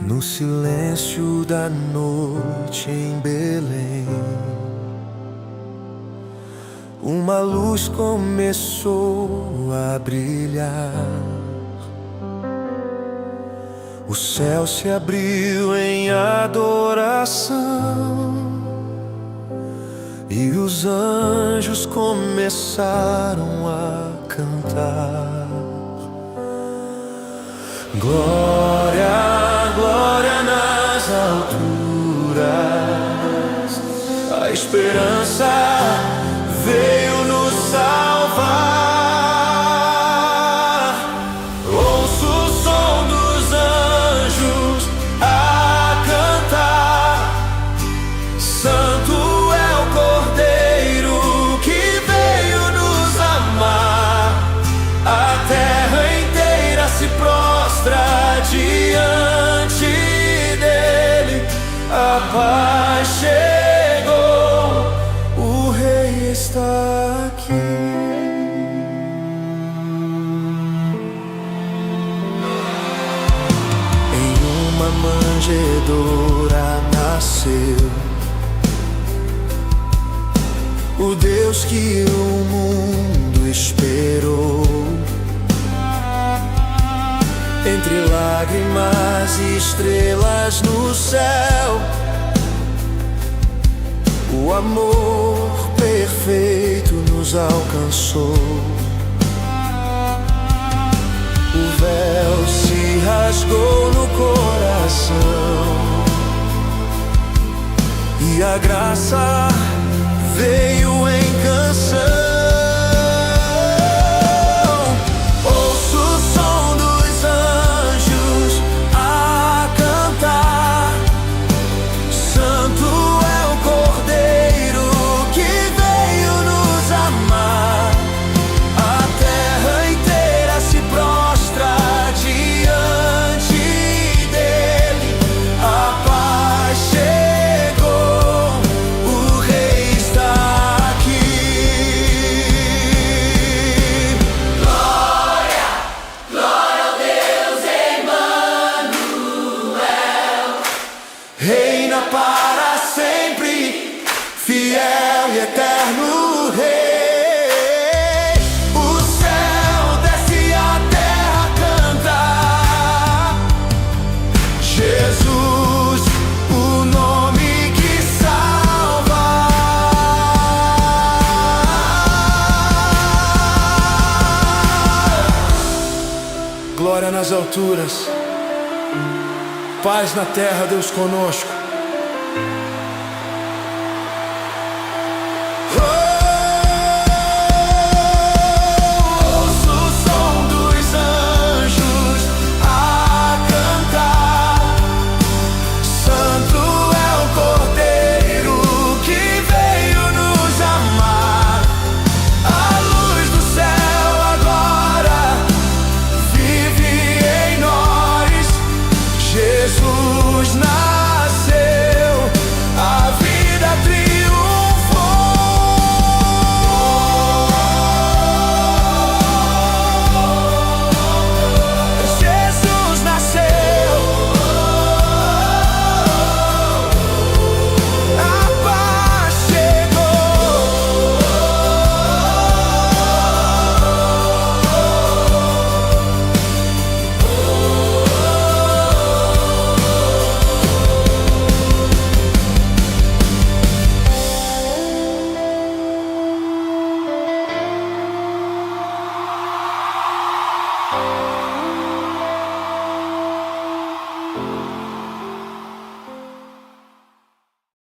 No silêncio da noite em Belém, uma luz começou a brilhar. O céu se abriu em adoração e os anjos começaram a cantar. Glória, glória nas alturas, a esperança veio nos salvar. Ouço o som dos anjos a cantar. Santo é o Cordeiro que veio nos amar. A terra inteira se prostra diante dele. A paz chegou, o Rei está aqui. Em uma manjedoura nasceu o Deus que o mundo esperou. Entre lágrimas e estrelas no céu, o amor perfeito nos alcançou. O véu se rasgou no coração e a graça veio em canção. Reina para sempre, fiel e eterno Rei. O céu desce, a terra canta. Jesus, o nome que salva. Glória nas alturas, paz na terra, Deus conosco.